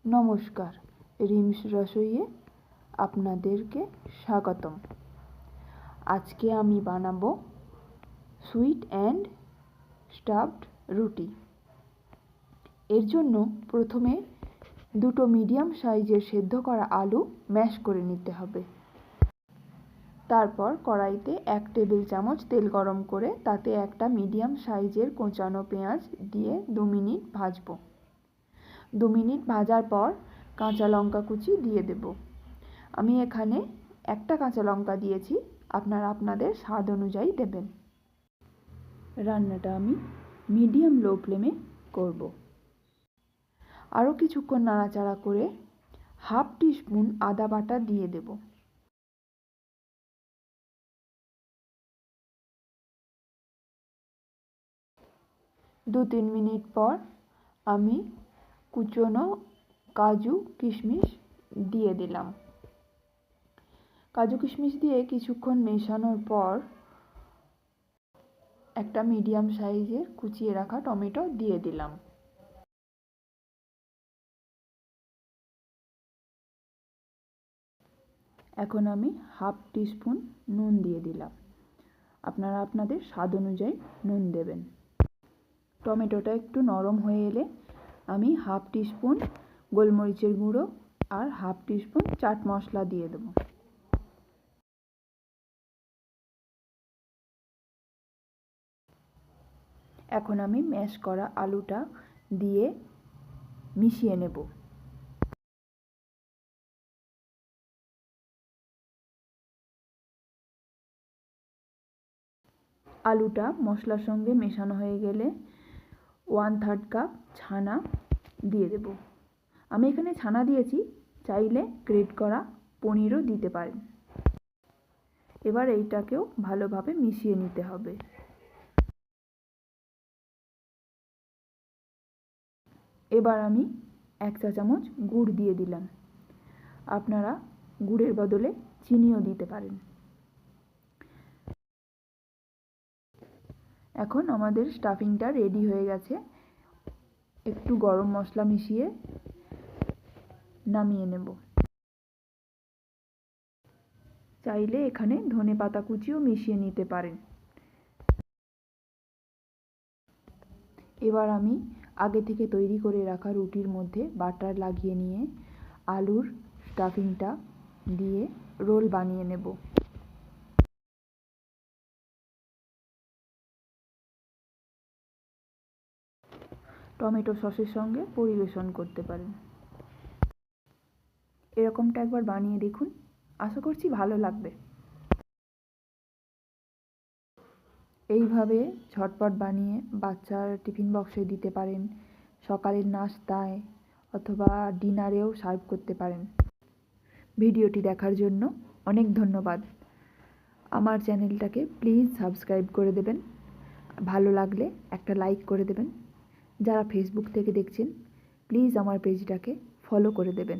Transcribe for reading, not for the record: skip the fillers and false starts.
নমস্কার, রিমস রসইয়ে আপনাদেরকে স্বাগতম। আজকে আমি বানাবো সুইট অ্যান্ড স্টাফড রুটি। এর জন্য প্রথমে দুটো মিডিয়াম সাইজের সেদ্ধ করা আলু ম্যাশ করে নিতে হবে। তারপর কড়াইতে 1 টেবিল চামচ তেল গরম করে তাতে একটা মিডিয়াম সাইজের কোঁচানো পেঁয়াজ দিয়ে 2 মিনিট ভাজবো। 2 মিনিট ভাজার পর কাঁচা লঙ্কা কুচি দিয়ে দেব। আমি এখানে একটা কাঁচা লঙ্কা দিয়েছি, আপনারা আপনাদের স্বাদ অনুযায়ী দেবেন। রান্নাটা আমি মিডিয়াম লো ফ্লেমে করব। আরও কিছুক্ষণ নাড়াচাড়া করে হাফ টিস্পুন আদা বাটা দিয়ে দেব। দু 3 মিনিট পর আমি কুচনো কাজু কিশমিশ দিয়ে দিলাম। কাজু কিশমিশ দিয়ে কিছুক্ষণ মেশানোর পর একটা মিডিয়াম সাইজের কুচিয়ে রাখা টমেটো দিয়ে দিলাম। এখন আমি হাফ টিস্পুন নুন দিয়ে দিলাম। আপনারা আপনাদের স্বাদ অনুযায়ী নুন দেবেন। টমেটোটা একটু নরম হয়ে এলে আমি হাফ টিস্পুন গোলমরিচের গুঁড়ো আর হাফ টিস্পুন চাট মশলা দিয়ে দেব। এখন আমি ম্যাশ করা আলুটা দিয়ে মিশিয়ে নেব। আলুটা মশলার সঙ্গে মেশানো হয়ে গেলে 1/3 কাপ ছানা দিয়ে দেব। আমি এখানে ছানা দিয়েছি, চাইলে গ্রেট করা পনিরও দিতে পারেন। এবার এইটাকেও ভালোভাবে মিশিয়ে নিতে হবে। এবার আমি 1 চা চামচ গুড় দিয়ে দিলাম। আপনারা গুড়ের বদলে চিনিও দিতে পারেন। এখন আমাদের স্টাফিংটা রেডি হয়ে গেছে। একটু গরম মশলা মিশিয়ে নামিয়ে নেব। চাইলে এখানে ধনেপাতা কুচিও মিশিয়ে নিতে পারেন। এবার আমি আগে থেকে তৈরি করে রাখা রুটির মধ্যে বাটার লাগিয়ে নিয়ে আলুর স্টাফিংটা দিয়ে রোল বানিয়ে নেব। টমেটো সসের সঙ্গে পরিবেশন করতে পারেন। এরকমটা একবার বানিয়ে দেখুন, আশা করছি ভালো লাগবে। এইভাবে ঝটপট বানিয়ে বাচ্চার টিফিন বক্সে দিতে পারেন, সকালের নাস্তায় অথবা ডিনারেও সার্ভ করতে পারেন। ভিডিওটি দেখার জন্য অনেক ধন্যবাদ। আমার চ্যানেলটাকে প্লিজ সাবস্ক্রাইব করে দেবেন। ভালো লাগলে একটা লাইক করে দেবেন। যারা ফেসবুক থেকে দেখছেন প্লিজ আমার পেজটাকে ফলো করে দেবেন।